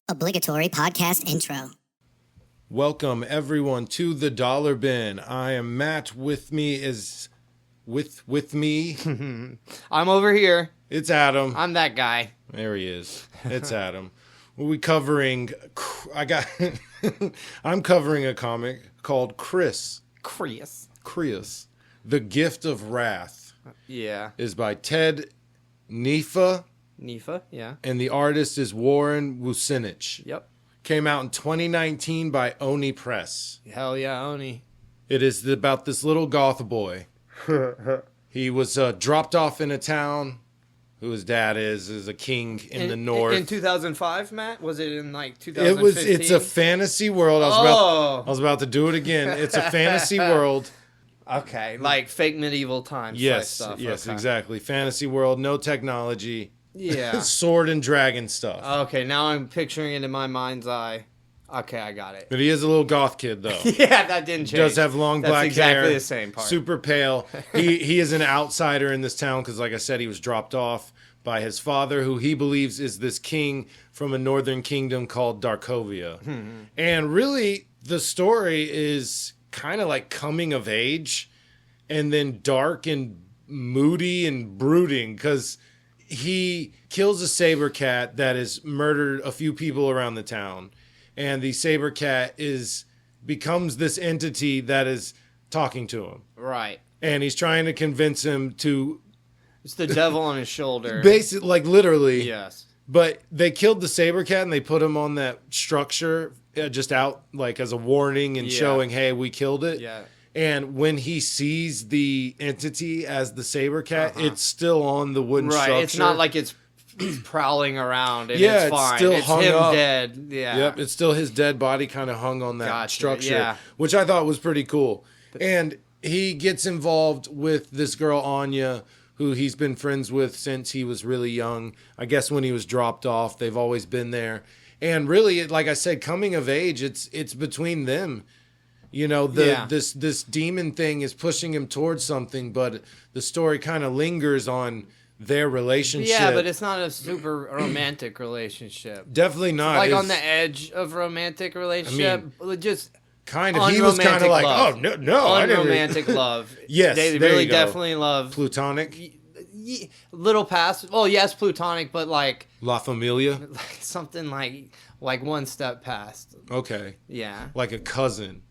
Obligatory podcast intro. Welcome everyone to the Dollar Bin. I am Matt. With me is with me. I'm over here. It's Adam. I'm that guy. There he is. It's Adam. What are we covering? I'm covering a comic called Kriss. The Gift of Wrath. Yeah. Is by Ted Neefa. Yeah. And the artist is Warren Wucinich. Yep. Came out in 2019 by Oni Press. Hell yeah, Oni. It is about this little goth boy. He was dropped off in a town who his dad is a king in the north. In 2005, Matt? Was it in like 2015? It's a fantasy world. I was about to do it again. It's a fantasy world. Okay, like fake medieval times. Yes, stuff. yes, Okay. Exactly. Fantasy world, no technology. Yeah. Sword and dragon stuff. Okay, now I'm picturing it in my mind's eye. Okay, I got it. But he is a little goth kid, though. Yeah, that didn't change. He does have long black hair. That's exactly the same part. Super pale. He is an outsider in this town because, like I said, he was dropped off by his father, who he believes is this king from a northern kingdom called Darkovia. And really, the story is kind of like coming of age and then dark and moody and brooding because he kills a saber cat that has murdered a few people around the town. And the saber cat becomes this entity that is talking to him. Right. And he's trying to convince him to... It's the devil on his shoulder. Basically, like literally. Yes. But they killed the saber cat and they put him on that structure just out like as a warning and showing, hey, we killed it. Yeah. And when he sees the entity as the saber cat, it's still on the wooden structure. Right. It's not like it's prowling around and it's it's fine. Still it's hung him up. Dead. Yeah. Yep. It's still his dead body kind of hung on that Gotcha, structure, yeah. which I thought was pretty cool. And he gets involved with this girl, Anya, who he's been friends with since he was really young. I guess when he was dropped off, they've always been there. And really, like I said, coming of age, it's between them. You know, this demon thing is pushing him towards something, but the story kind of lingers on their relationship. Yeah, but it's not a super romantic relationship. Definitely not. Like on the edge of romantic relationship. I mean, just kind of. He was kind of like, love. oh, no. Unromantic love. Yes, they there really you go. definitely love. Plutonic? Little past. Well, yes, plutonic, but like... La Familia? Something like one step past. Okay. Yeah. Like a cousin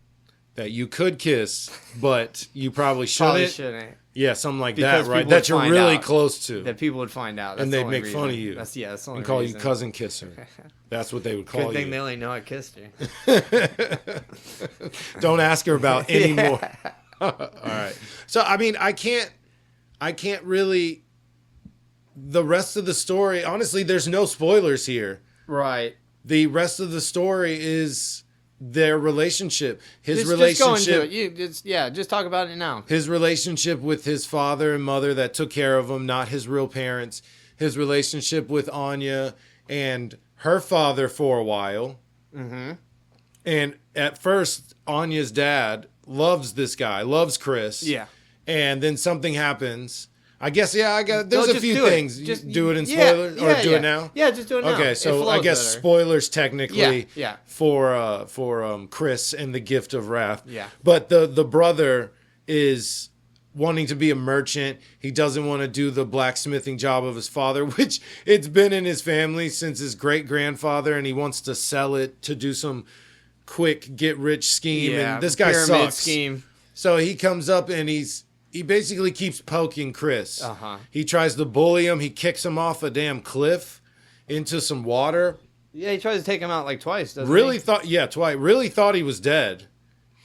that you could kiss, but you probably Probably shouldn't. shouldn't. Yeah, something like Because that, right? people That would you're find really out. close to. That people would find out. That's And the they'd only make reason. fun of you. That's the only And call reason. you cousin kisser. That's what they would call Good thing you. they only know I kissed her. Don't ask her about any more. All right. So, I mean, I can't really... The rest of the story, honestly, there's no spoilers here. Right. The rest of the story is their relationship. Just go into it. Just talk about it now. His relationship with his father and mother that took care of him, not his real parents. His relationship with Anya and her father for a while. Mm-hmm. And at first, Anya's dad loves this guy, loves Kriss. Yeah. And then something happens. I guess, there's a few do things. It. Just do it in spoilers or do it now? Yeah, just do it now. Okay, so I guess better. spoilers technically Yeah. for Kriss and the Gift of Wrath. Yeah. But the brother is wanting to be a merchant. He doesn't want to do the blacksmithing job of his father, which it's been in his family since his great-grandfather, and he wants to sell it to do some quick get-rich scheme. Yeah, and this guy pyramid sucks. scheme. So he comes up and he basically keeps poking Kriss. Uh-huh. He tries to bully him. He kicks him off a damn cliff into some water. Yeah, he tries to take him out like twice, doesn't Really he? twice. Really thought he was dead,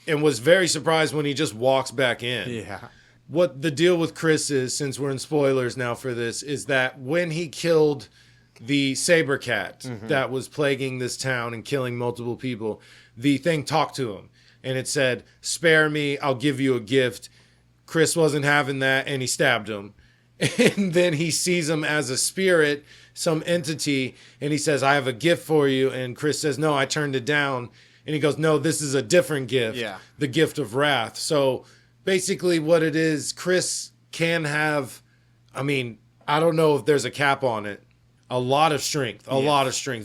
and was very surprised when he just walks back in. Yeah. What the deal with Kriss is, since we're in spoilers now for this, is that when he killed the saber cat that was plaguing this town and killing multiple people, the thing talked to him, and it said, "Spare me, I'll give you a gift." Kriss wasn't having that, and he stabbed him. And then he sees him as a spirit, some entity, and he says, "I have a gift for you." And Kriss says, "No, I turned it down." And he goes, "No, this is a different gift. Yeah. The Gift of Wrath." So basically what it is, Kriss can have, I mean, I don't know if there's a cap on it. a lot of strength,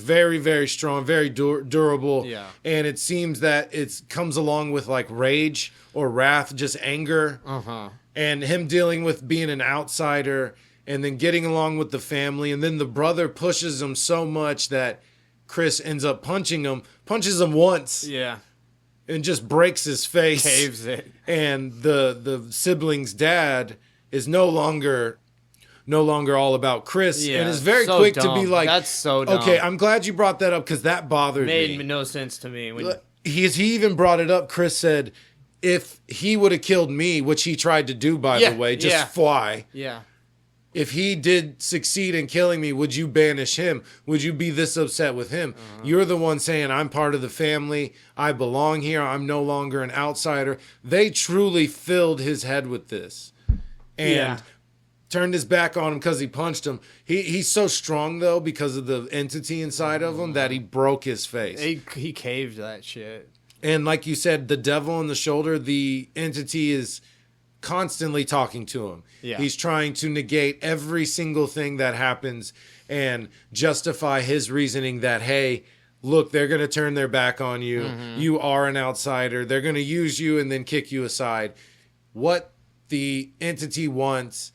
very, very strong, very durable. Yeah. And it seems that it comes along with like rage or wrath, just anger. And him dealing with being an outsider and then getting along with the family. And then the brother pushes him so much that Kriss ends up punches him once. Yeah. And just breaks his face. Caves it. And the sibling's dad is no longer all about Kriss. Yeah, and is very so quick dumb. to be like, that's so dumb. Okay, I'm glad you brought that up because that bothered me. Made no sense to me. He even brought it up. Kriss said, if he would have killed me, which he tried to do, by the way, just fly. Yeah. If he did succeed in killing me, would you banish him? Would you be this upset with him? You're the one saying, I'm part of the family. I belong here. I'm no longer an outsider. They truly filled his head with this. And turned his back on him because he punched him. He's so strong, though, because of the entity inside of him, that he broke his face. He caved that shit. And like you said, the devil in the shoulder, the entity is constantly talking to him. Yeah. He's trying to negate every single thing that happens and justify his reasoning that, hey, look, they're going to turn their back on you. You are an outsider. They're going to use you and then kick you aside. What the entity wants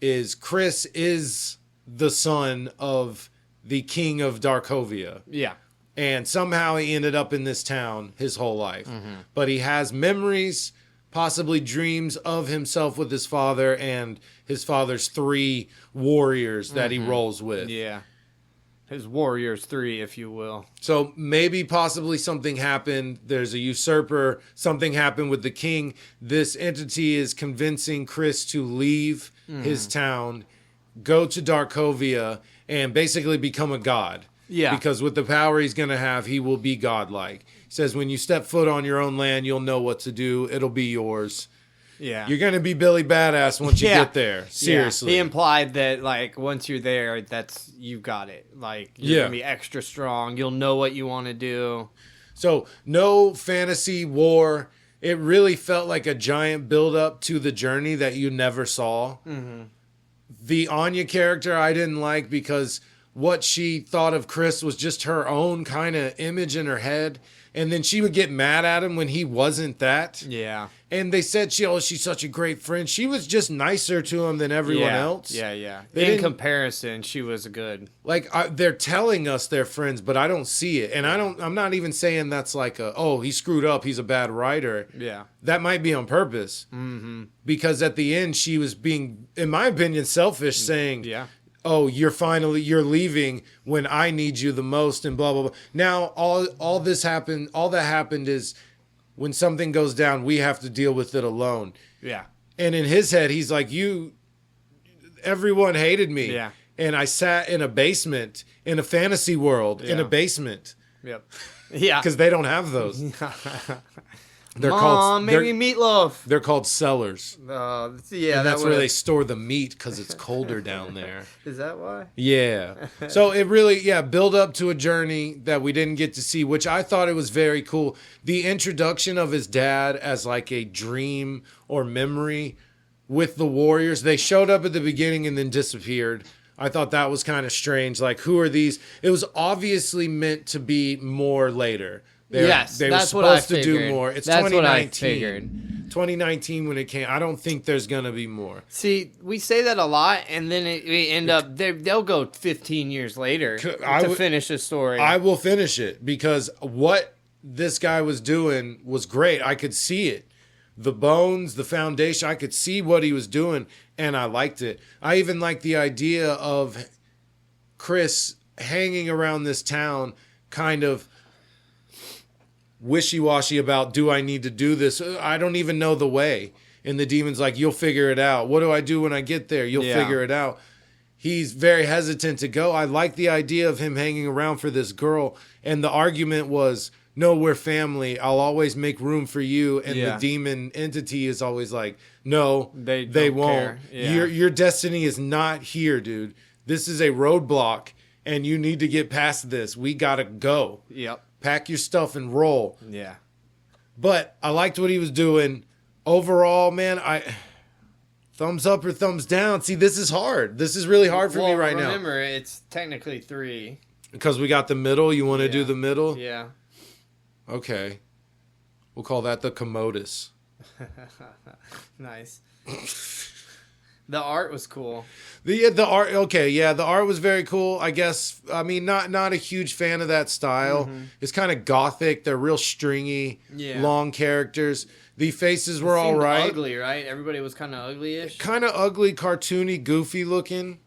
is Kriss is the son of the king of Darkovia. Yeah. And somehow he ended up in this town his whole life. But he has memories, possibly dreams of himself with his father and his father's 3 warriors that he rolls with. Yeah. His Warriors 3, if you will. So maybe possibly something happened. There's a usurper. Something happened with the king. This entity is convincing Kriss to leave his town, go to Darkovia, and basically become a god. Yeah. Because with the power he's going to have, he will be godlike. He says, when you step foot on your own land, you'll know what to do. It'll be yours. Yeah. You're going to be Billy Badass once you get there. Seriously. He implied that, like, once you're there, you've got it. Like, you're going to be extra strong. You'll know what you want to do. So, no fantasy war. It really felt like a giant build-up to the journey that you never saw. The Anya character I didn't like because what she thought of Kriss was just her own kind of image in her head. And then she would get mad at him when he wasn't that. Yeah. And they said, she's such a great friend. She was just nicer to him than everyone else. Yeah. In comparison, she was good. Like, they're telling us they're friends, but I don't see it. And I'm not even saying that's like he screwed up, he's a bad writer. Yeah. That might be on purpose. Because at the end, she was being, in my opinion, selfish, saying, oh, you're leaving when I need you the most, and blah, blah, blah. Now, all that happened is when something goes down, we have to deal with it alone. Yeah. And in his head, he's like, everyone hated me. Yeah. And I sat in a basement, in a fantasy world, in a basement. Yep. Yeah. Because they don't have those. Mom, make me meatloaf. They're called cellars. Yeah, and that's where they store the meat because it's colder down there. Is that why? Yeah. So it really, build up to a journey that we didn't get to see, which I thought it was very cool. The introduction of his dad as like a dream or memory with the warriors. They showed up at the beginning and then disappeared. I thought that was kind of strange. Like, who are these? It was obviously meant to be more later. They were supposed to do more. It's that's 2019. What I figured. 2019 when it came. I don't think there's going to be more. See, we say that a lot, and then we end up, they'll go 15 years later to finish the story. I will finish it because what this guy was doing was great. I could see it. The bones, the foundation, I could see what he was doing, and I liked it. I even liked the idea of Kriss hanging around this town kind of wishy-washy about, do I need to do this? I don't even know the way. And the demon's like, you'll figure it out. What do I do when I get there? You'll figure it out. He's very hesitant to go. I like the idea of him hanging around for this girl. And the argument was, no, we're family. I'll always make room for you. And the demon entity is always like, no, they won't. Yeah. Your destiny is not here, dude. This is a roadblock, and you need to get past this. We got to go. Yep. Pack your stuff and roll. Yeah. But I liked what he was doing. Overall, man, I Thumbs up or thumbs down? See, this is hard. This is really hard for me right now. Remember, it's technically 3. Because we got the middle. You want to do the middle? Yeah. Okay. We'll call that the commodus. Nice. The art was cool. The art, okay, yeah, the art was very cool. I guess, I mean, not a huge fan of that style. Mm-hmm. It's kind of gothic. They're real stringy, long characters. The faces were all right. Ugly, right? Everybody was kind of ugly-ish. Kind of ugly, cartoony, goofy looking.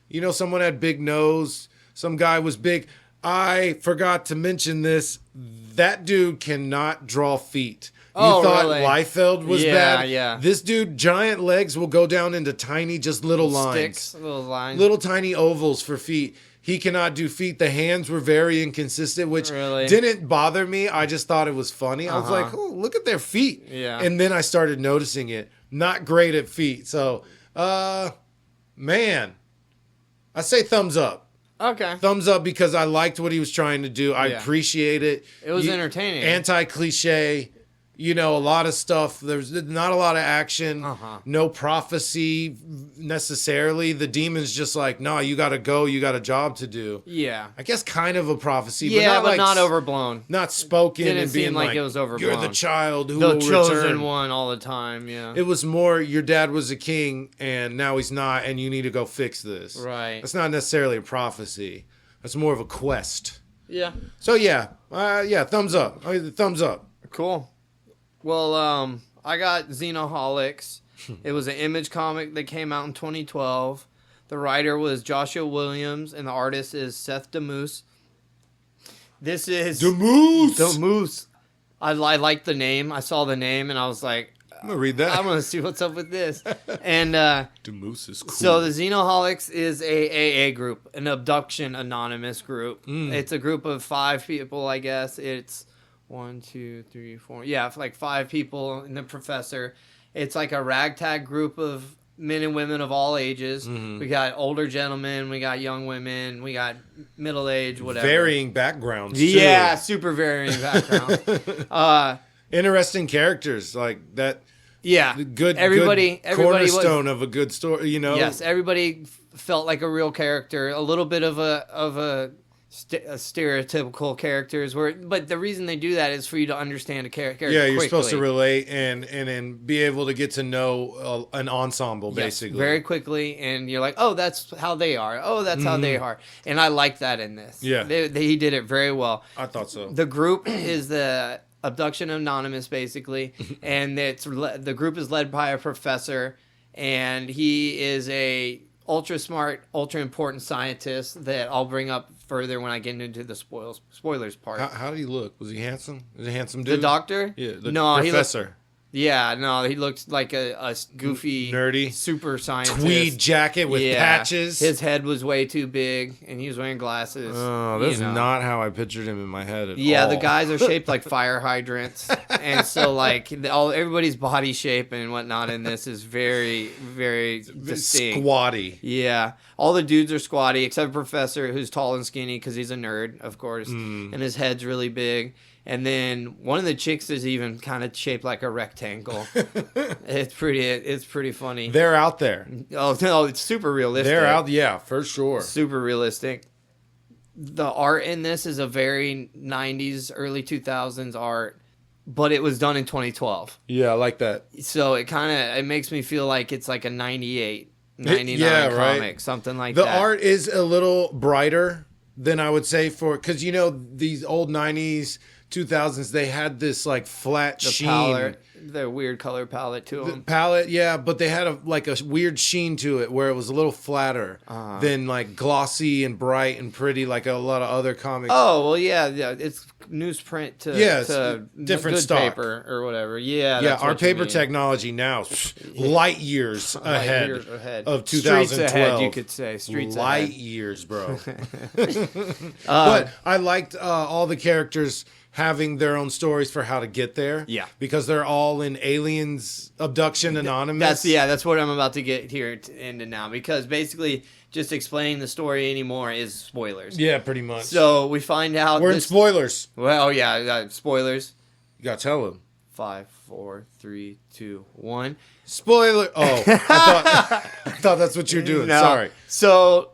You know, someone had big nose. Some guy was big. I forgot to mention this. That dude cannot draw feet. You thought really? Liefeld was bad? Yeah. This dude, giant legs will go down into tiny, just little lines. Sticks, little lines. Little tiny ovals for feet. He cannot do feet. The hands were very inconsistent, which didn't bother me. I just thought it was funny. I was like, oh, look at their feet. Yeah. And then I started noticing it. Not great at feet. So, man, I say thumbs up. Okay. Thumbs up because I liked what he was trying to do. I appreciate it. It was entertaining. Anti-cliche. You know, a lot of stuff. There's not a lot of action. No prophecy necessarily. The demon's just like, no, you got to go. You got a job to do. Yeah. I guess kind of a prophecy. Yeah, but not overblown. Not spoken Didn't and being seem like it was overblown. You're the child who the will chosen return. one all the time. Yeah. It was more, your dad was a king and now he's not, and you need to go fix this. Right. That's not necessarily a prophecy. That's more of a quest. Yeah. So yeah, thumbs up. Thumbs up. Cool. Well, I got Xenoholics. It was an Image comic that came out in 2012. The writer was Joshua Williams, and the artist is Seth DeMoose. This is... DeMoose! DeMoose. I like the name. I saw the name, and I was like... I'm going to read that. I'm going to see what's up with this. And DeMoose is cool. So the Xenoholics is a AA group, an abduction anonymous group. It's a group of 5 people, I guess. It's... 1, 2, 3, 4. Yeah, like 5 people and the professor. It's like a ragtag group of men and women of all ages. We got older gentlemen, we got young women, we got middle age, whatever. Varying backgrounds, too. Yeah, super varying backgrounds. Interesting characters like that. Yeah, good cornerstone of a good story. You know. Yes, everybody felt like a real character. A little bit of a stereotypical characters but the reason they do that is for you to understand a character. Yeah, you're quickly. supposed to relate and be able to get to know an ensemble, basically. Very quickly, and you're like, oh, that's how they are. Oh, that's how they are. And I like that in this. Yeah. He did it very well. I thought so. The group is the Abduction Anonymous, basically, and the group is led by a professor, and he is a ultra smart, ultra important scientist that I'll bring up further when I get into the spoilers part. How did he look? Was he handsome? Was he a handsome dude? The doctor? Yeah, the He professor. he looked like a goofy, nerdy, super scientist. Tweed jacket with patches. His head was way too big, and he was wearing glasses. Oh, that's not how I pictured him in my head at all. Yeah, the guys are shaped like fire hydrants, and so like everybody's body shape and whatnot in this is very, very distinct. Squatty. Yeah, all the dudes are squatty except Professor, who's tall and skinny because he's a nerd, of course, and his head's really big. And then one of the chicks is even kind of shaped like a rectangle. It's pretty funny. They're out there. Oh no, it's super realistic. They're out, yeah, for sure. Super realistic. The art in this is a very 90s, early 2000s art, but it was done in 2012. Yeah, I like that. So it makes me feel like it's like a 98, 99 comic, something like that. The art is a little brighter than I would say because these old 90s 2000s, they had this like flat sheen. The weird color palette to them. The palette, yeah, but they had a weird sheen to it where it was a little flatter than like glossy and bright and pretty like a lot of other comics. Oh, well, yeah, it's newsprint to different good stock. Paper or whatever. Yeah, yeah, our paper technology now light years ahead of 2012. Streets ahead, you could say. Light years, bro. But I liked all the characters having their own stories for how to get there. Yeah. Because they're all in Aliens Abduction Anonymous. That's what I'm about to get here into now. Because basically, just explaining the story anymore is spoilers. Yeah, pretty much. So we find out... We're in spoilers. Well, yeah, spoilers. You gotta tell them. 5, 4, 3, 2, 1. Spoiler. Oh, I thought that's what you're doing. No. Sorry. So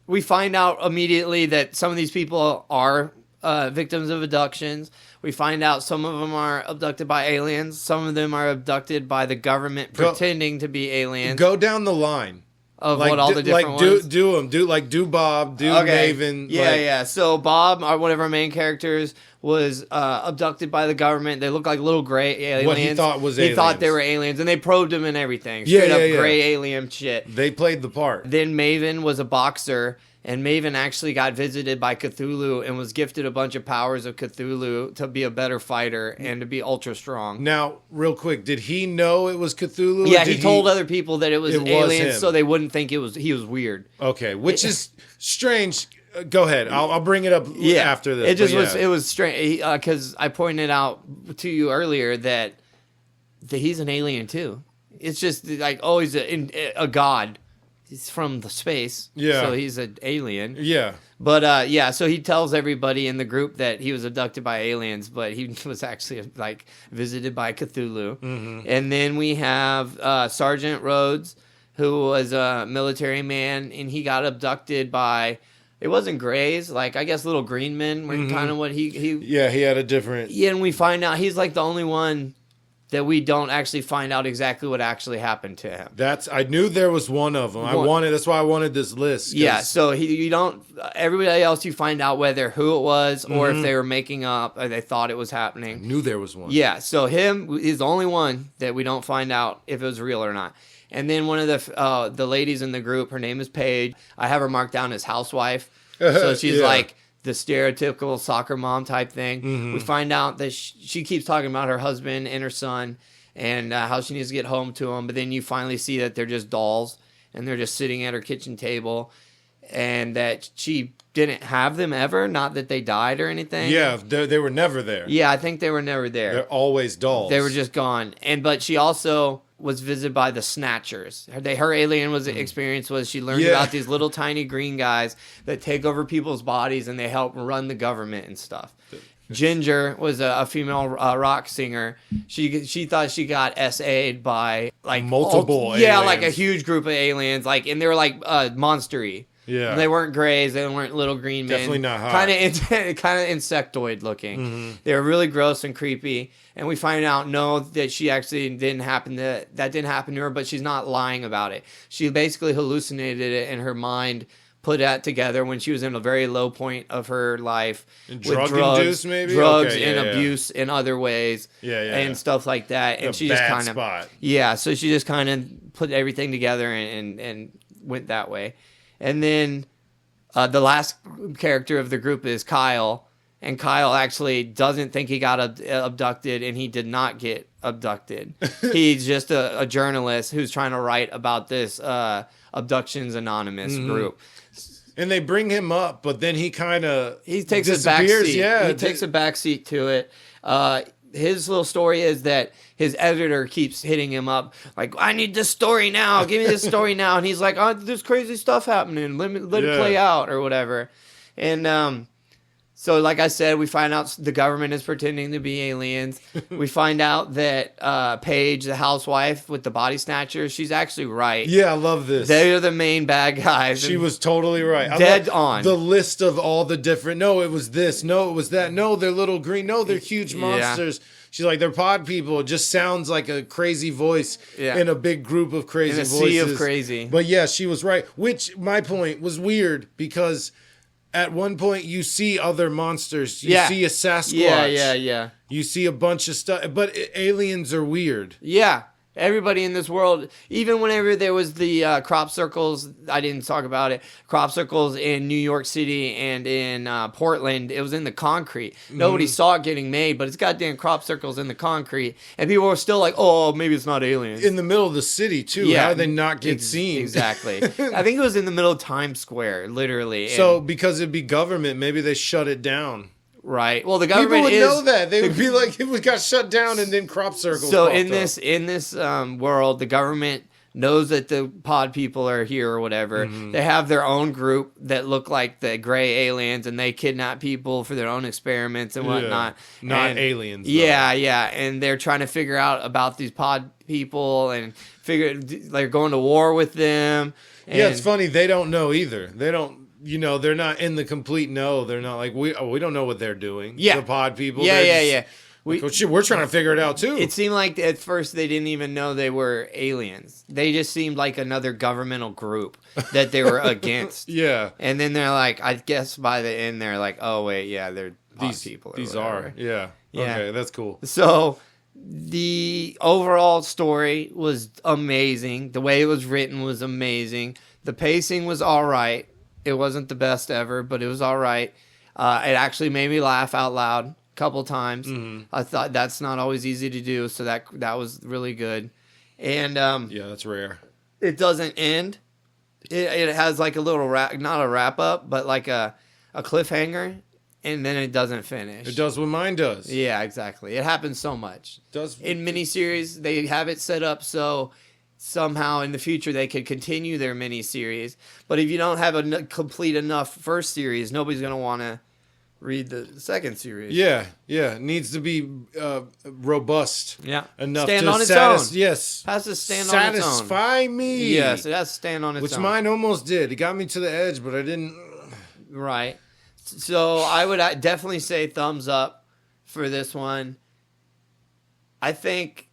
we find out immediately that some of these people are victims of abductions. We find out some of them are abducted by aliens. Some of them are abducted by the government pretending to be aliens. Go down the line. Of like, what all the different ones? Do them. Do Bob. Do Maven. Yeah. So Bob, one of our main characters, was abducted by the government. They look like little gray aliens. What he thought was aliens. He thought they were aliens, and they probed him and everything. Straight up gray alien shit. They played the part. Then Maven was a boxer, and Maven actually got visited by Cthulhu and was gifted a bunch of powers of Cthulhu to be a better fighter and to be ultra strong. Now, real quick, did he know it was Cthulhu? Yeah, he told other people that it was aliens, him. so they wouldn't think he was weird. Okay, which is strange. Go ahead. I'll bring it up after this. It just it was strange because I pointed out to you earlier that he's an alien too. It's just like he's a god. He's from the space, so he's an alien. Yeah. But, so he tells everybody in the group that he was abducted by aliens, but he was actually, visited by Cthulhu. Mm-hmm. And then we have Sergeant Rhodes, who was a military man, and he got abducted by... It wasn't Greys, I guess little green men were kind of what he... Yeah, he had a different... Yeah, and we find out he's, the only one... that we don't actually find out exactly what actually happened to him. I knew there was one of them. That's why I wanted this list. Yeah, so you don't. Everybody else, you find out whether who it was or if they were making up or they thought it was happening. I knew there was one. Yeah, so him is the only one that we don't find out if it was real or not. And then one of the ladies in the group, her name is Paige. I have her marked down as housewife. So she's the stereotypical soccer mom type thing. Mm-hmm. We find out that she keeps talking about her husband and her son and how she needs to get home to them. But then you finally see that they're just dolls and they're just sitting at her kitchen table and that she didn't have them ever. Not that they died or anything. Yeah, they were never there. Yeah, I think they were never there. They're always dolls. They were just gone. But she also was visited by the Snatchers. Her alien experience was she learned about these little tiny green guys that take over people's bodies and they help run the government and stuff. Ginger was a female rock singer. She thought she got SA'd by multiple aliens. Yeah, a huge group of aliens. And they were monster-y. Yeah. And they weren't grays. They weren't little green men. Definitely not hot. Kind of insectoid looking. Mm-hmm. They were really gross and creepy. And we find out, that she actually didn't happen to her, but she's not lying about it. She basically hallucinated it in her mind, put that together when she was in a very low point of her life. Drug-induced, maybe? Drugs and abuse in other ways. And stuff like that. And she just kind of... spot. Yeah, so she just kind of put everything together and went that way. And then the last character of the group is Kyle. And Kyle actually doesn't think he got abducted, and he did not get abducted. He's just a journalist who's trying to write about this Abductions Anonymous group. And they bring him up, but then he kind of takes a back seat. Yeah, he takes a back seat to it. His little story is that his editor keeps hitting him up, I need this story now. Give me this story now. And he's like, there's crazy stuff happening. Let it play out or whatever. And so, like I said, we find out the government is pretending to be aliens. We find out that Paige, the housewife with the body snatchers, she's actually right. Yeah, I love this. They're the main bad guys. She was totally right. Dead on. The list of all the different, no, it was this, no, it was that, no, they're little green, no, they're huge monsters. Yeah. She's like, they're pod people. It just sounds like a crazy voice in a big group of crazy voices. In a sea of crazy. But yeah, she was right. Which, my point, was weird because... At one point, you see other monsters. You see a Sasquatch. Yeah. You see a bunch of stuff. But aliens are weird. Yeah. Everybody in this world, even whenever there was the crop circles, I didn't talk about it, crop circles in New York City and in Portland, it was in the concrete. Nobody saw it getting made, but it's goddamn crop circles in the concrete. And people were still like, oh, maybe it's not aliens. In the middle of the city, too. Yeah, how did they not get seen? Exactly. I think it was in the middle of Times Square, literally. So, because it'd be government, maybe they shut it down. Right. Well, the government people would know that. They would be like, it got shut down and then crop circles. So in this world, the government knows that the pod people are here or whatever. They have their own group that look like the gray aliens, and they kidnap people for their own experiments and whatnot. Not aliens, though. Yeah, and they're trying to figure out about these pod people and figure they're going to war with them. And yeah, it's funny. They don't know either. They don't. They're not in the complete know. They're not like we don't know what they're doing. Yeah, the pod people. Yeah. We're trying to figure it out too. It seemed like at first they didn't even know they were aliens. They just seemed like another governmental group that they were against. Yeah. And then they're like, I guess by the end they're like, oh wait, yeah, they're these people. These whatever. are. Yeah. Okay, that's cool. So the overall story was amazing. The way it was written was amazing. The pacing was all right. It wasn't the best ever, but it was all right. It actually made me laugh out loud couple times. I thought that's not always easy to do, so that was really good. And yeah, that's rare. It doesn't end. It has like a little not a wrap up, but like a cliffhanger, and then it doesn't finish. It does what mine does. Yeah, exactly. It happens so much. In miniseries, they have it set up so somehow in the future they could continue their miniseries. But if you don't have a complete enough first series, nobody's gonna want to read the second series. Yeah. It needs to be robust. Yeah. Enough stand to on its own. Yes. Has to stand on its own. Satisfy me. Yes, it has to stand on its Which own. mine almost did. It got me to the edge, but I didn't. Right. So I would definitely say thumbs up for this one. I think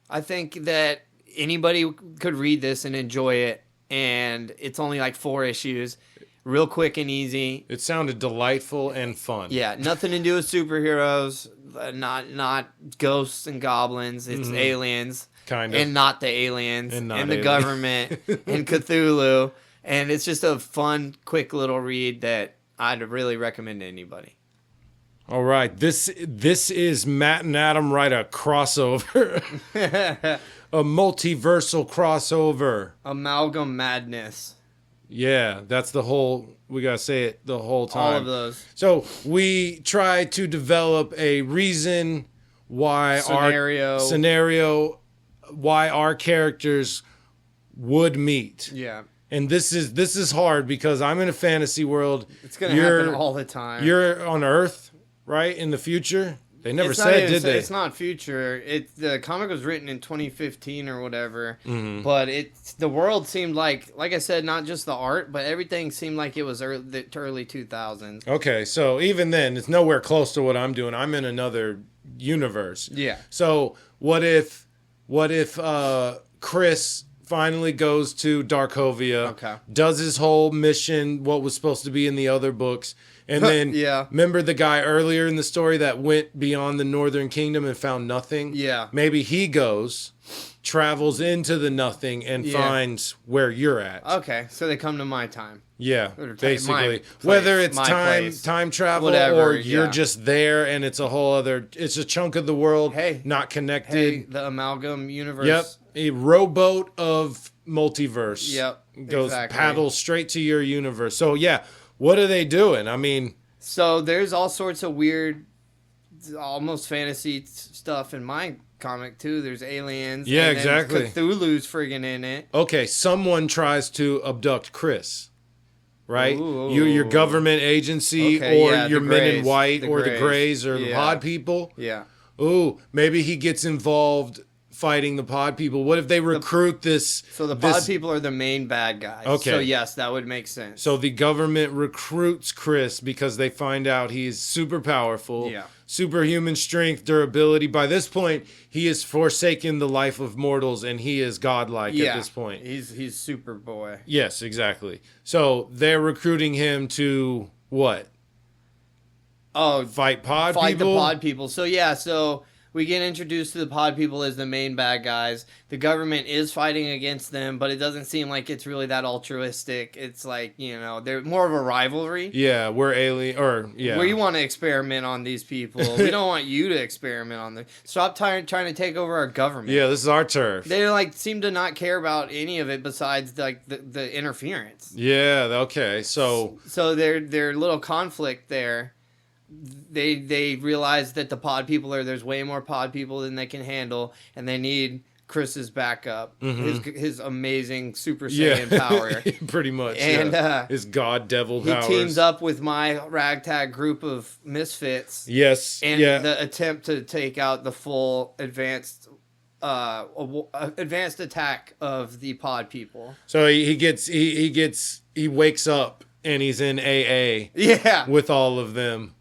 that anybody could read this and enjoy it, and it's only like 4 issues. Real quick and easy. It sounded delightful and fun. Yeah, nothing to do with superheroes, not ghosts and goblins. It's aliens, kind of, and not the aliens, and the alien. government, and Cthulhu, and it's just a fun, quick little read that I'd really recommend to anybody. All right, this is Matt and Adam write a crossover, a multiversal crossover, Amalgam Madness. Yeah, that's the whole, we got to say it the whole time. All of those. So we try to develop a reason why why our characters would meet. Yeah. And this is hard because I'm in a fantasy world. It's going to happen all the time. You're on Earth, right? In the future? They never said, did they? It's not future. The comic was written in 2015 or whatever. But the world seemed like I said, not just the art, but everything seemed like it was early 2000s. Okay, so even then, it's nowhere close to what I'm doing. I'm in another universe. Yeah. So what if Kriss finally goes to Darkovia, does his whole mission, what was supposed to be in the other books, and then remember the guy earlier in the story that went beyond the Northern Kingdom and found nothing? Yeah. Maybe he goes, travels into the nothing, and finds where you're at. Okay, so they come to my time. Yeah, basically. Whether it's time travel or you're just there and it's a whole other, it's a chunk of the world not connected. Hey, the amalgam universe. Yep. A rowboat of multiverse. Yep. Goes paddle straight to your universe. So yeah, what are they doing? I mean, so there's all sorts of weird, almost fantasy stuff in my comic too. There's aliens. Yeah, and exactly. Cthulhu's friggin' in it. Okay, someone tries to abduct Kriss. Right? Ooh. Your government agency or your men in white or the Greys or the pod people. Yeah. Ooh, maybe he gets involved fighting the pod people. What if they recruit this? So the pod people are the main bad guys. Okay. So yes, that would make sense. So the government recruits Kriss because they find out he's super powerful. Yeah. Superhuman strength, durability. By this point, he has forsaken the life of mortals and he is godlike at this point. He's Superboy. Yes, exactly. So they're recruiting him to what? Oh, fight pod people? Fight the pod people. So yeah, so we get introduced to the pod people as the main bad guys. The government is fighting against them, but it doesn't seem like it's really that altruistic. It's like, they're more of a rivalry. Yeah, we're alien, We want to experiment on these people. We don't want you to experiment on them. Stop trying to take over our government. Yeah, this is our turf. They seem to not care about any of it besides the interference. Yeah, okay. So their little conflict there. They realize that the pod people there's way more pod people than they can handle, and they need Chris's backup, his amazing Super Yeah. Saiyan power. Pretty much. And, his god devil He powers. teams up with my ragtag group of misfits. Yes. And yeah. the attempt to take out the full advanced attack of the pod people. So he wakes up and he's in AA. Yeah. With all of them.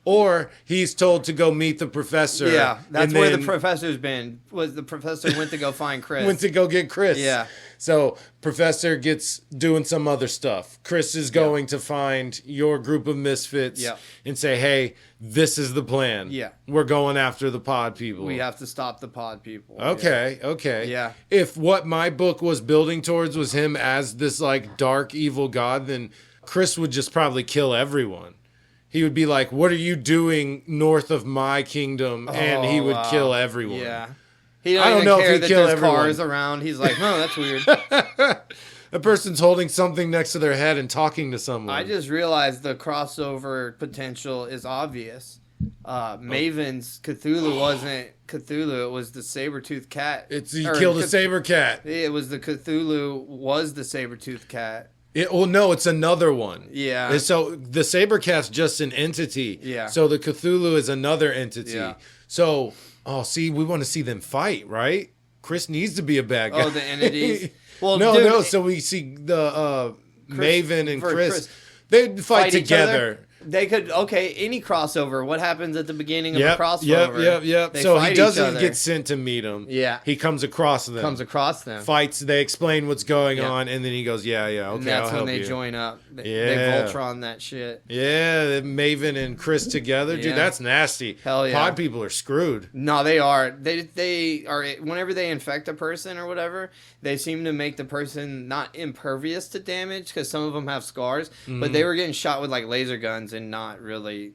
Or he's told to go meet the professor. Yeah, that's and where then the professor's been. Was the professor went to go find Kriss. went to go get Kriss. Yeah. So professor gets doing some other stuff. Kriss is going to find your group of misfits and say, hey, this is the plan. Yeah. We're going after the pod people. We have to stop the pod people. Okay, okay. Yeah. If what my book was building towards was him as this like dark evil god, then Kriss would just probably kill everyone. He would be like, what are you doing north of my kingdom? And he would kill everyone. Yeah. He I don't know if care he'd that kill there's everyone. cars around. He's like, no, that's weird. A person's holding something next to their head and talking to someone. I just realized the crossover potential is obvious. Maven's Cthulhu wasn't Cthulhu. It was the saber-toothed cat. He killed a saber cat. It was the Cthulhu was the saber-toothed cat. No, it's another one. Yeah. And so the saber cat's just an entity. Yeah. So the Cthulhu is another entity. Yeah. So, we want to see them fight, right? Kriss needs to be a bad guy. Oh, the entities. Well, no. So we see the Maven and Kriss. They'd fight together. They could, any crossover. What happens at the beginning of a crossover? Yep. They So fight he each doesn't other. get sent to meet them. Yeah. He comes across them. Fights, they explain what's going on, and then he goes, okay, and that's I'll help when they you. join up. They Voltron that shit. Yeah, Maven and Kriss together. Dude, that's nasty. Hell yeah. Pod people are screwed. No, they are. They are, whenever they infect a person or whatever, they seem to make the person not impervious to damage, because some of them have scars, but they were getting shot with like laser guns and not really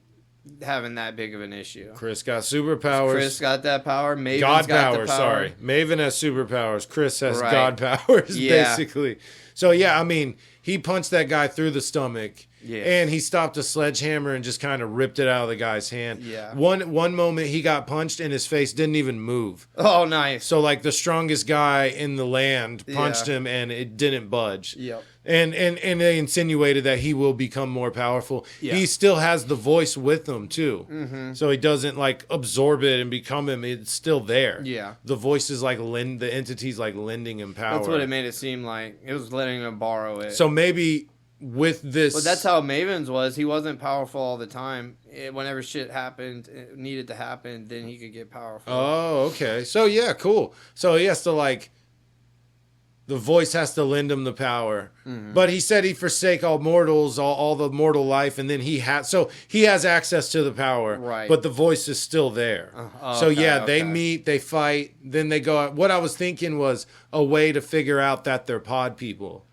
having that big of an issue. Kriss got superpowers. Kriss got that power. Maven's God got powers, the power. sorry. Maven has superpowers. Kriss has Right. God powers, Yeah. basically. So, he punched that guy through the stomach. Yeah. And he stopped a sledgehammer and just kind of ripped it out of the guy's hand. Yeah. One moment he got punched and his face didn't even move. Oh, nice. So, like, the strongest guy in the land punched Yeah. him and it didn't budge. Yep. And they insinuated that he will become more powerful. Yeah. He still has the voice with him too, so he doesn't like absorb it and become him. It's still there. Yeah. The voice is like the entity's like lending him power. That's what it made it seem like. It was letting him borrow it. So maybe with this, But that's how Maven's was. He wasn't powerful all the time. Whenever shit happened, it needed to happen, then he could get powerful. Oh, okay. So yeah, cool. So he has to like. The voice has to lend him the power. But he said he'd forsake all mortals, all the mortal life, and then he has access to the power. Right. But the voice is still there. They meet, they fight, then they go out. What I was thinking was a way to figure out that they're pod people.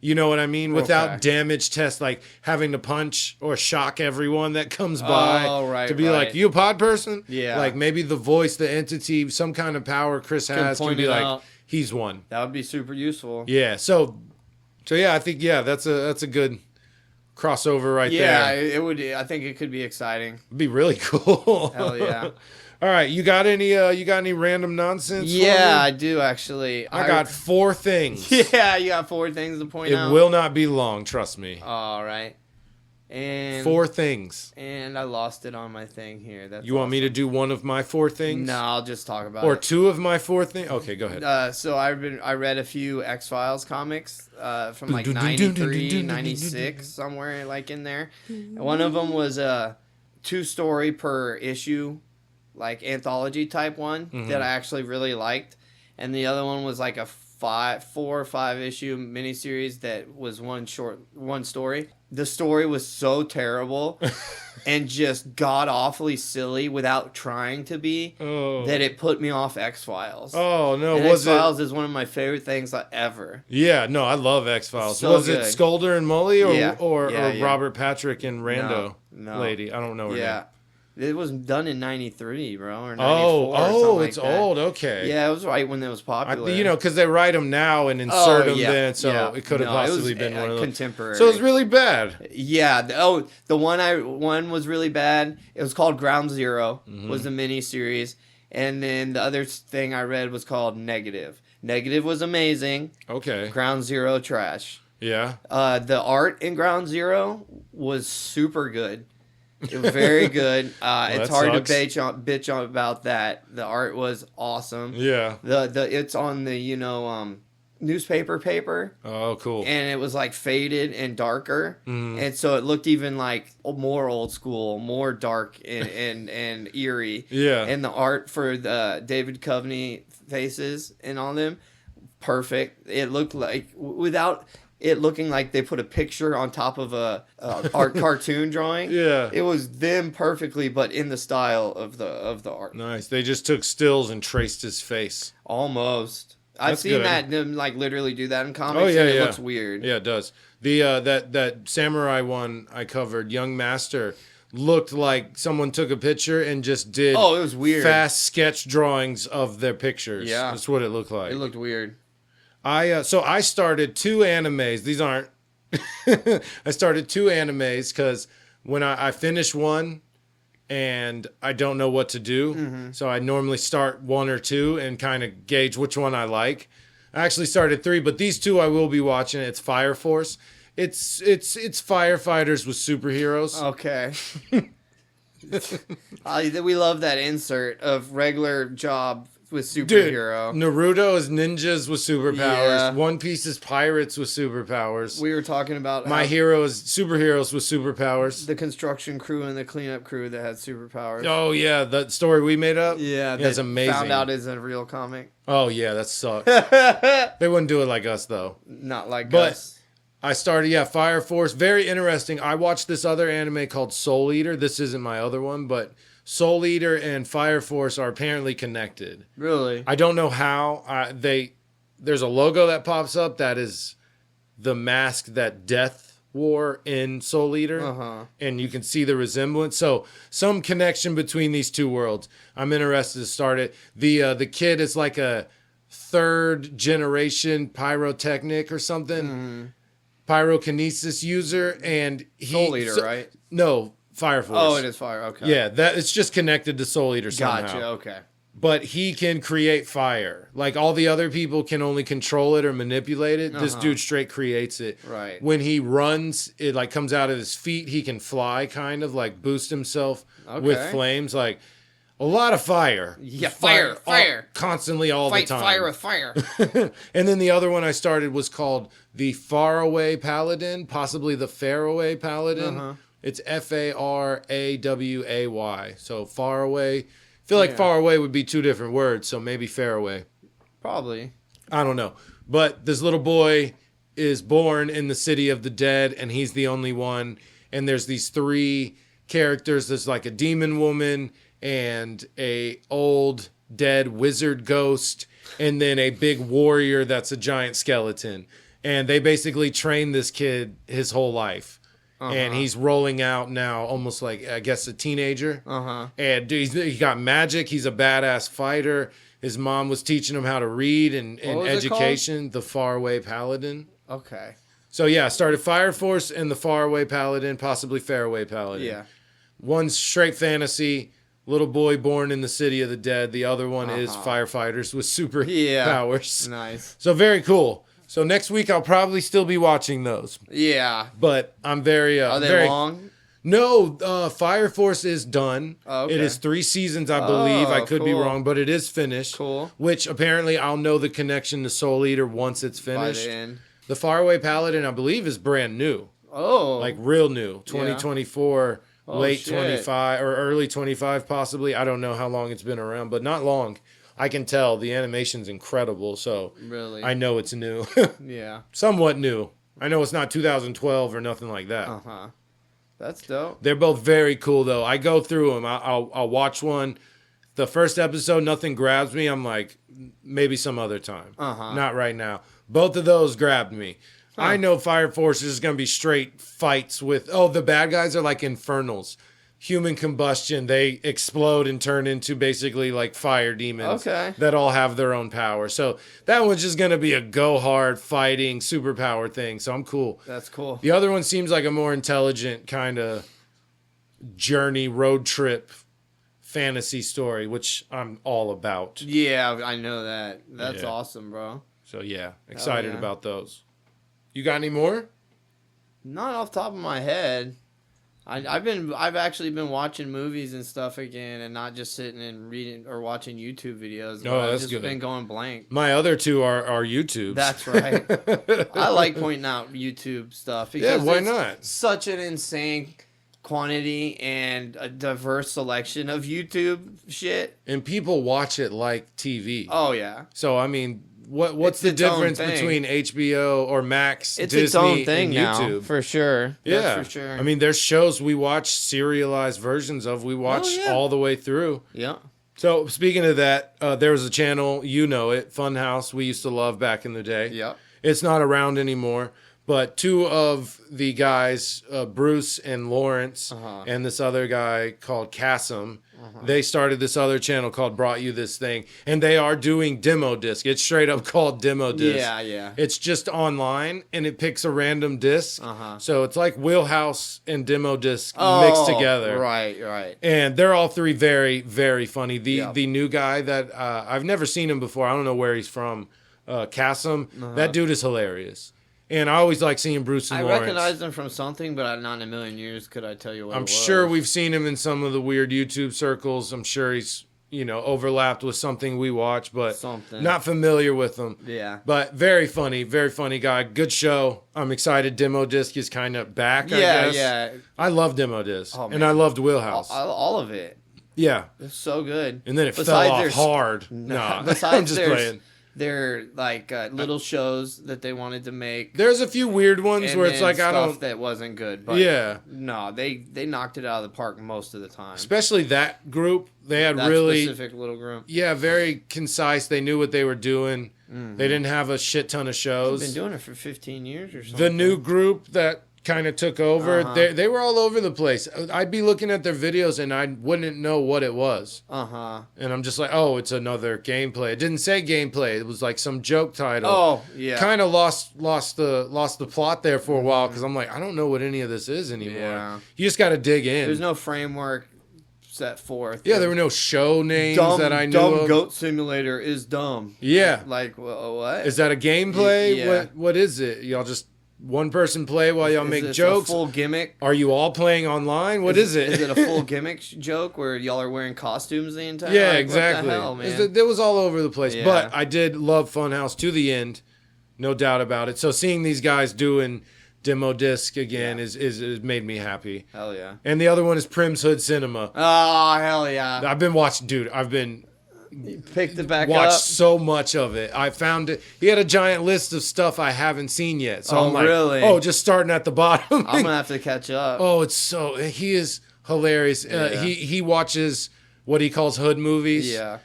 You know what I mean? Without damage tests, like having to punch or shock everyone that comes by. To be like, you a pod person? Yeah. Like maybe the voice, the entity, some kind of power Kriss has can be like, out. He's one. That would be super useful. Yeah. So yeah, I think that's a good crossover right there. Yeah, it would. I think it could be exciting. It'd be really cool. Hell yeah. All right, you got any random nonsense? Yeah, I do actually. I got 4 things. Yeah, you got 4 things to point out. It will not be long, trust me. All right. And 4 things. And I lost it on my thing here. You want me to do one of my 4 things? No, I'll just talk about or it. 2 of my 4 things? Okay, go ahead. So I read a few X-Files comics from like 93, 96, somewhere like in there. And one of them was a 2-story per issue, like anthology type one that I actually really liked. And the other one was like a 4 or 5 issue miniseries that was one story. The story was so terrible and just god-awfully silly without trying to be that it put me off X-Files. Oh, no. And was X-Files is one of my favorite things ever. Yeah, no, I love X-Files. So was good. it Skolder and Mully or Yeah. Robert Patrick and Rando No. lady? I don't know her name. It was done in 93, bro, or 94. Oh, it's like that. old. Okay. Yeah, it was right when it was popular. Because they write them now and insert them then, so yeah. it could have possibly been one of those. Contemporary. So it was really bad. Yeah. The one was really bad. It was called Ground Zero. Was the mini series, And then the other thing I read was called Negative. Negative was amazing. Okay. Ground Zero trash. Yeah. The art in Ground Zero was super good. It was very good. It's hard to bitch on about that. The art was awesome. Yeah. It's on the newspaper paper. Oh, cool. And it was like faded and darker, and so it looked even like more old school, more dark and eerie. Yeah. And the art for the David Coveney faces and all them, perfect. It looked like without it looking like they put a picture on top of a art cartoon drawing. Yeah. It was them perfectly, but in the style of the art. Nice. They just took stills and traced his face. Almost. I've That's seen good. that them like literally do that in comics. Oh yeah, and it yeah. looks weird. Yeah, it does. The that samurai one I covered, Young Master, looked like someone took a picture and just did. Oh, it was weird. Fast sketch drawings of their pictures. Yeah. That's what it looked like. It looked weird. I started 2 animes. These aren't. I started 2 animes because when I finish one and I don't know what to do, so I normally start 1 or 2 and kind of gauge which one I like. I actually started 3, but these 2 I will be watching. It's Fire Force. It's firefighters with superheroes. Okay. We love that insert of regular job with superhero. Dude, Naruto is ninjas with superpowers. Yeah. One Piece is pirates with superpowers. We were talking about My Hero is superheroes with superpowers. the construction crew and the cleanup crew that had superpowers. Oh yeah, that story we made up. Yeah, that's that amazing. Found out is a real comic. Oh yeah, that sucks. They wouldn't do it like us though. Not like But us. I started, Fire Force. Very interesting. I watched this other anime called Soul Eater. This isn't my other one, but Soul Eater and Fire Force are apparently connected. Really? I don't know how. There's a logo that pops up that is the mask that Death wore in Soul Eater, and you can see the resemblance. So some connection between these 2 worlds. I'm interested to start it. The kid is like a 3rd generation pyrotechnic or something, pyrokinesis user, and Soul Eater, right? No, Fire Force. Oh, it is fire. Okay. Yeah, that it's just connected to Soul Eater somehow. Gotcha. Okay. But he can create fire. Like all the other people can only control it or manipulate it. This dude straight creates it. Right. When he runs, it like comes out of his feet. He can fly, kind of like boost himself with flames. Like a lot of fire. Yeah, fire. Constantly all Fight the time. fire with fire. And then the other one I started was called the Faraway Paladin, possibly the Faraway Paladin. It's Faraway. So Faraway. I feel like Faraway would be 2 different words, so maybe Faraway. Probably. I don't know. But this little boy is born in the city of the dead, and he's the only one. And there's these 3 characters. There's like a demon woman and a old dead wizard ghost, and then a big warrior that's a giant skeleton. And they basically train this kid his whole life. And he's rolling out now almost like, I guess, a teenager. And dude, he got magic. He's a badass fighter. His mom was teaching him how to read and education. The Faraway Paladin. Okay. So yeah, I started Fire Force and the Faraway Paladin, possibly Faraway Paladin. Yeah. One's straight fantasy, little boy born in the city of the dead. The other one is firefighters with superpowers. Nice. So very cool. So next week I'll probably still be watching those. Yeah. But I'm very Are they long? No, Fire Force is done. Oh, okay. It is 3 seasons, I believe. I could be cool. wrong, but it is finished. Cool. Which apparently I'll know the connection to Soul Eater once it's finished. By the end. The Faraway Paladin, I believe, is brand new. Oh. Like real new. 2024, late shit. 25, or early 25 possibly. I don't know how long it's been around, but not long. I can tell the animation's incredible, so Really? I know it's new. Yeah. Somewhat new. I know it's not 2012 or nothing like that. That's dope. They're both very cool, though. I go through them. I'll watch one. The first episode, nothing grabs me. I'm like, maybe some other time. Not right now. Both of those grabbed me. I know Fire Force is going to be straight fights with... the bad guys are like infernals. Human combustion. They explode and turn into basically like fire demons. Okay. That all have their own power. So that one's just going to be a go hard fighting superpower thing. So I'm cool. That's cool. The other one seems like a more intelligent kind of journey, road trip fantasy story, which I'm all about. Yeah, I know that. That's awesome, bro. So yeah, excited yeah. about those. You got any more? Not off the top of my head. I've actually been watching movies and stuff again, and not just sitting and reading or watching YouTube videos. Oh, I've that's just good. been going blank. My other two are YouTubes. That's right. I like pointing out YouTube stuff because why it's not? such an insane quantity and a diverse selection of YouTube shit. And people watch it like TV. Oh yeah. So I mean, what's the its own difference thing. between HBO or Max, It's Disney, its own thing and now, YouTube? for sure. Yeah, That's for sure. I mean, there's shows we watch serialized versions of. We watch all the way through. Yeah. So speaking of that, there was a channel, you know it, Funhouse, we used to love back in the day. Yep. It's not around anymore, but two of the guys, Bruce and Lawrence, and this other guy called Kasim, they started this other channel called Brought You This Thing, and they are doing demo disc. It's straight up called demo disc. Yeah, yeah. It's just online, and it picks a random disc. So it's like Wheelhouse and demo disc mixed together. Right. And they're all three very, very funny. The new guy that I've never seen him before. I don't know where he's from. Kasim. That dude is hilarious. And I always like seeing Bruce and I Lawrence. recognized him from something, but not in a million years could I tell you what I'm it was. sure we've seen him in some of the weird YouTube circles. I'm sure he's, overlapped with something we watch, but not familiar with him. Yeah. But very funny guy. Good show. I'm excited. Demo Disc is kind of back, I guess. Yeah. I love Demo Disc. Oh, and I loved Wheelhouse. All of it. Yeah. It's so good. And then it fell off hard. Nah, I'm just playing. They're like little shows that they wanted to make. There's a few weird ones where it's like, I don't. That wasn't good. But no, they knocked it out of the park most of the time. Especially that group. They had that really specific little group. Yeah, very concise. They knew what they were doing. They didn't have a shit ton of shows. They've been doing it for 15 years or something. The new group that kind of took over, they were all over the place. I'd be looking at their videos and I wouldn't know what it was. And I'm just like, oh, it's another gameplay. It didn't say gameplay. It was like some joke title. Oh, yeah. Kind of lost the plot there for a while because I'm like, I don't know what any of this is anymore. Yeah. You just got to dig in. There's no framework set forth. Yeah, there were no show names that I knew Dumb of. Goat Simulator is dumb. Yeah. Like, what? Is that a gameplay? Yeah. What is it? Y'all just one person play while y'all make jokes? A full gimmick? Are you all playing online? What is it? Is it a full gimmick joke where y'all are wearing costumes the entire time? Yeah, like, exactly. What the hell, man? It was all over the place. Yeah. But I did love Funhouse to the end. No doubt about it. So seeing these guys doing demo disc again is made me happy. Hell yeah. And the other one is Prim's Hood Cinema. Oh, hell yeah. I've been watching, dude. Picked it back watched up. so much of it. I found it. He had a giant list of stuff I haven't seen yet. So I'm like, really? just starting at the bottom. I'm gonna have to catch up. Oh, he is hilarious. Yeah. He watches what he calls hood movies. Yeah.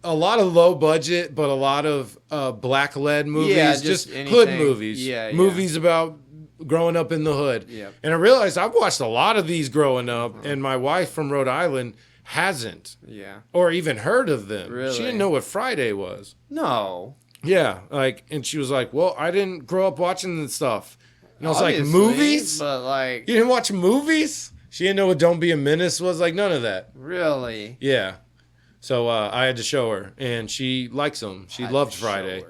A lot of low budget, but a lot of black led movies. Yeah, just anything. hood movies. Yeah. Movies about growing up in the hood. Yeah. And I realized I've watched a lot of these growing up, and my wife from Rhode Island hasn't. Yeah. Or even heard of them. Really? She didn't know what Friday was. No. Yeah, and she was like, "Well, I didn't grow up watching this stuff." And I was Obviously, like, "Movies? But like, You didn't watch movies?" She didn't know what "Don't Be a Menace" was. Like, none of that. really? Yeah. So I had to show her, and she likes them. She loved Friday.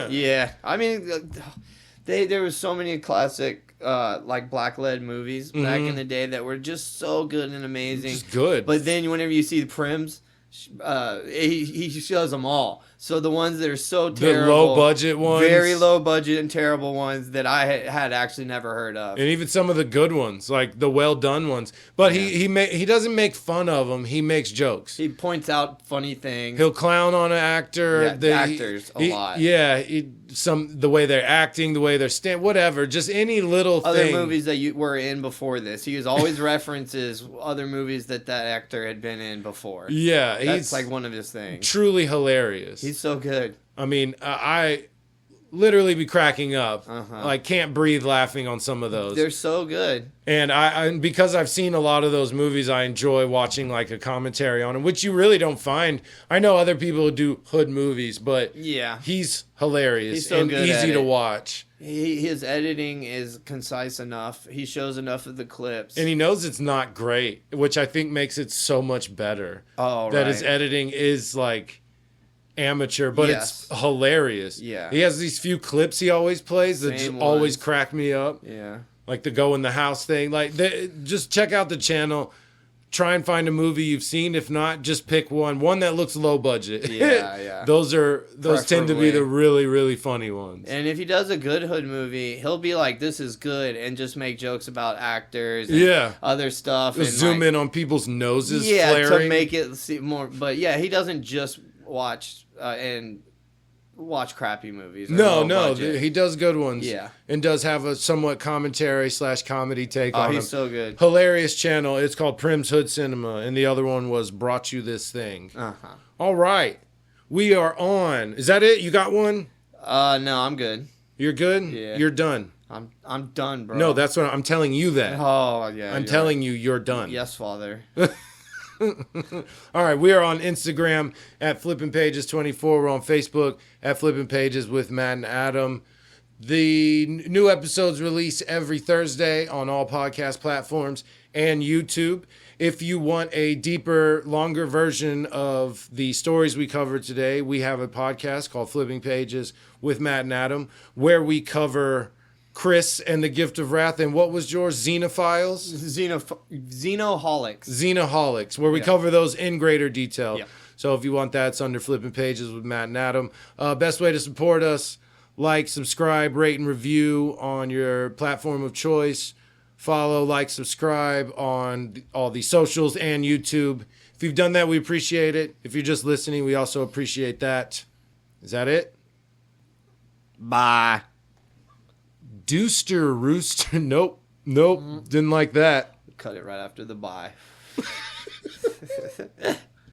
Yeah. I mean, there was so many classic like black led movies back in the day that were just so good and amazing. Just good. But then whenever you see the Prims, he shows them all. So the ones that are so terrible, The low budget ones. very low budget and terrible ones that I had actually never heard of. And even some of the good ones, like the well done ones. But he doesn't make fun of them. He makes jokes. He points out funny things. He'll clown on an actor. Yeah, actors a lot. Yeah, the way they're acting, the way they're whatever. Just any little Other thing. movies that you were in before this. He always references other movies that actor had been in before. Yeah, That's like one of his things. Truly hilarious. He's so good. I mean, I literally be cracking up. Uh-huh. Like, can't breathe laughing on some of those. They're so good. And I because I've seen a lot of those movies, I enjoy watching like a commentary on them, which you really don't find. I know other people who do hood movies, but Yeah. he's hilarious He's so and good easy at to it. watch. His editing is concise enough. He shows enough of the clips. And he knows it's not great, which I think makes it so much better. Oh, that right. his editing is like amateur, but Yes. it's hilarious. Yeah. He has these few clips he always plays that Same just always ones. crack me up. Yeah. Like the go in the house thing. Like, just check out the channel. Try and find a movie you've seen. If not, just pick one that looks low budget. Yeah. those tend to be Preferably. the really, really funny ones. And if he does a good hood movie, he'll be like, "This is good," and just make jokes about actors and Yeah. other stuff. Just and zoom like, in on people's noses yeah, flaring. to make it seem more. But yeah, he doesn't just watch watch crappy movies. Or No, low budget. he does good ones. Yeah. And does have a somewhat commentary/comedy take Oh, on he's him. so good. Hilarious channel. It's called Prim's Hood Cinema, and the other one was Brought You This Thing. Uh-huh. All right. We are on. Is that it? You got one? No, I'm good. You're good? Yeah. You're done. I'm done, bro. No, that's what I'm telling you that. Oh yeah. I'm you're telling right. you you're done. Yes, Father. All right, we are on Instagram at Flippin' Pages 24. We're on Facebook at Flippin' Pages with Matt and Adam. The new episodes release every Thursday on all podcast platforms and YouTube. If you want a deeper, longer version of the stories we covered today, we have a podcast called Flipping Pages with Matt and Adam, where we cover Kriss and the Gift of Wrath. And what was yours? Xenophiles? Xenoholics. Xenoholics, where we Yeah. cover those in greater detail. Yeah. So if you want that, it's under Flipping Pages with Matt and Adam. Best way to support us, like, subscribe, rate, and review on your platform of choice. Follow, like, subscribe on all the socials and YouTube. If you've done that, we appreciate it. If you're just listening, we also appreciate that. Is that it? Bye. Dooster Rooster. Nope. Didn't like that. Cut it right after the bye.